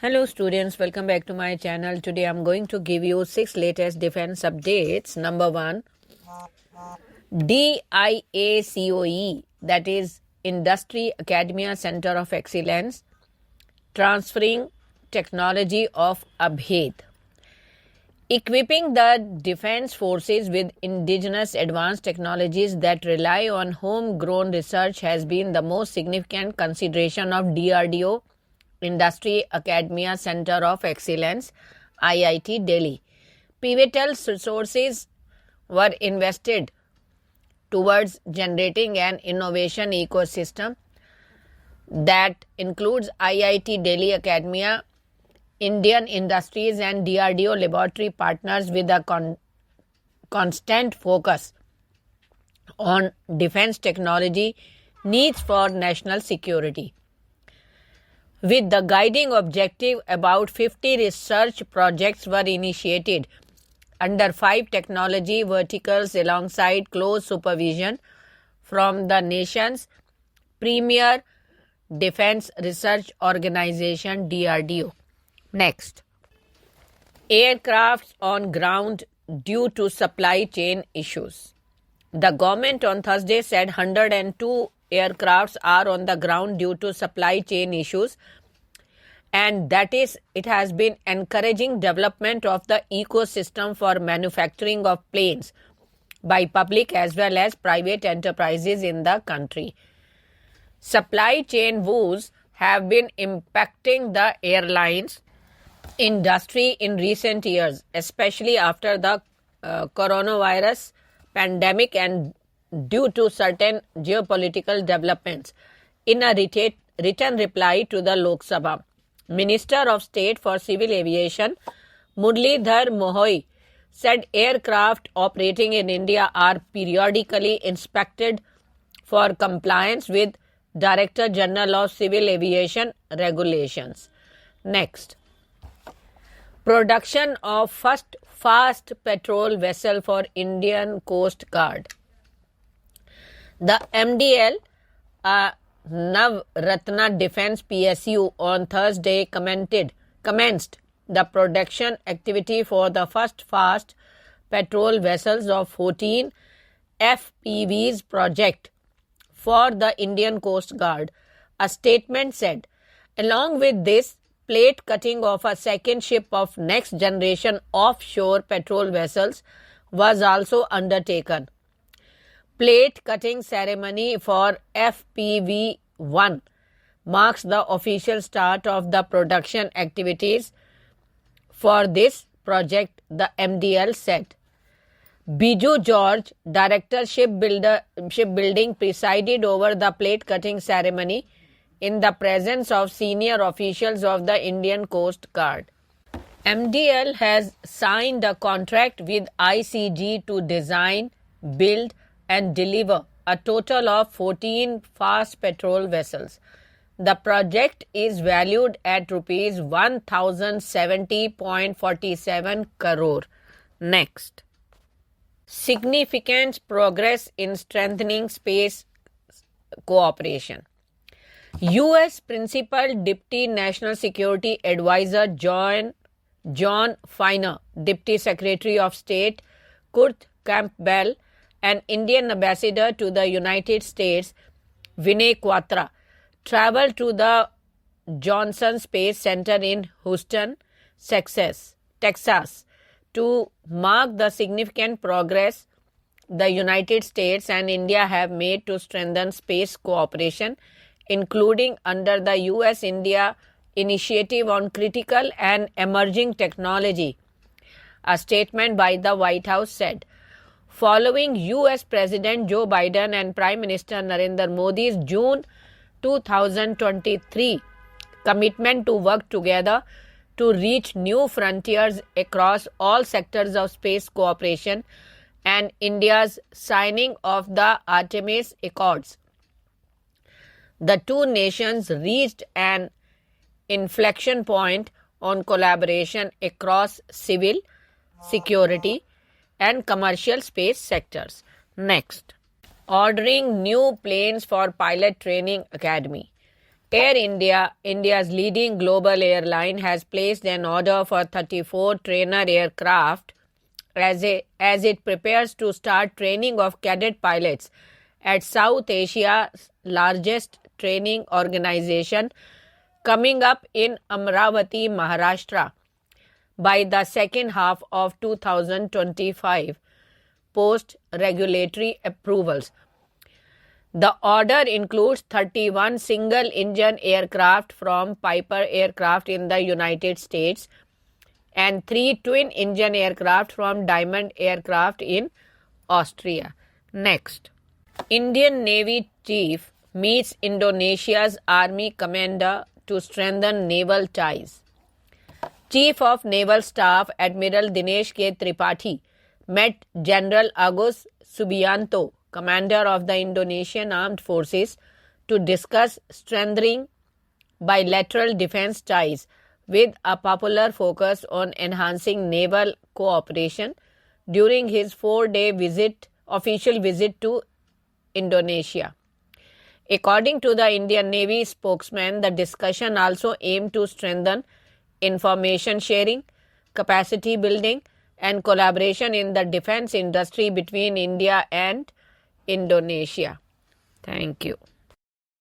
Hello students, welcome back to my channel. Today I'm going to give you 6 latest defense updates. Number 1, DIACOE, that is Industry Academia Center of Excellence, transferring technology of Abhed. Equipping the defense forces with indigenous advanced technologies that rely on homegrown research has been the most significant consideration of DRDO, Industry Academia Center of Excellence, IIT Delhi. Pivotal resources were invested towards generating an innovation ecosystem that includes IIT Delhi Academia, Indian industries and DRDO laboratory partners with a constant focus on defense technology needs for national security. With the guiding objective, about 50 research projects were initiated under 5 technology verticals alongside close supervision from the nation's premier defense research organization DRDO. Next, aircrafts on ground due to supply chain issues. The government on Thursday said 102 aircrafts are on the ground due to supply chain issues, and that is, it has been encouraging development of the ecosystem for manufacturing of planes by public as well as private enterprises in the country. Supply chain woes have been impacting the airlines industry in recent years, especially after the coronavirus pandemic and due to certain geopolitical developments. In a written reply to the Lok Sabha, Minister of State for Civil Aviation Muralidhar Mohoi said aircraft operating in India are periodically inspected for compliance with Director General of Civil Aviation regulations. Next, production of first fast patrol vessel for Indian Coast Guard. The MDL Navratna Defence PSU on Thursday commenced the production activity for the first fast patrol vessels of 14 FPVs project for the Indian Coast Guard. A statement said, along with this, plate cutting of a second ship of next generation offshore patrol vessels was also undertaken. Plate cutting ceremony for FPV-1 marks the official start of the production activities for this project, the MDL said. Biju George, Director Shipbuilding, presided over the plate cutting ceremony in the presence of senior officials of the Indian Coast Guard. MDL has signed a contract with ICG to design, build and deliver a total of 14 fast patrol vessels. The project is valued at rupees 1070.47 crore. Next, significant progress in strengthening space cooperation. U.S. Principal Deputy National Security Advisor John Feiner, Deputy Secretary of State Kurt Campbell, and Indian Ambassador to the United States Vinay Quatra traveled to the Johnson Space Center in Houston, Texas, to mark the significant progress the United States and India have made to strengthen space cooperation, including under the US-India Initiative on Critical and Emerging Technology. A statement by the White House said, following US President Joe Biden and Prime Minister Narendra Modi's June 2023 commitment to work together to reach new frontiers across all sectors of space cooperation and India's signing of the Artemis Accords, the two nations reached an inflection point on collaboration across civil, security, and commercial space sectors. Next, ordering new planes for Pilot Training Academy. Air India, India's leading global airline, has placed an order for 34 trainer aircraft as it prepares to start training of cadet pilots at South Asia's largest training organization coming up in Amravati, Maharashtra by the second half of 2025 post regulatory approvals. The order includes 31 single-engine aircraft from Piper Aircraft in the United States and 3 twin-engine aircraft from Diamond Aircraft in Austria. Next, Indian Navy Chief meets Indonesia's Army Commander to strengthen naval ties. Chief of Naval Staff Admiral Dinesh K. Tripathi met General Agus Subianto, Commander of the Indonesian Armed Forces, to discuss strengthening bilateral defense ties with a popular focus on enhancing naval cooperation during his 4-day official visit to Indonesia. According to the Indian Navy spokesman, the discussion also aimed to strengthen information sharing, capacity building, and collaboration in the defense industry between India and Indonesia. Thank you.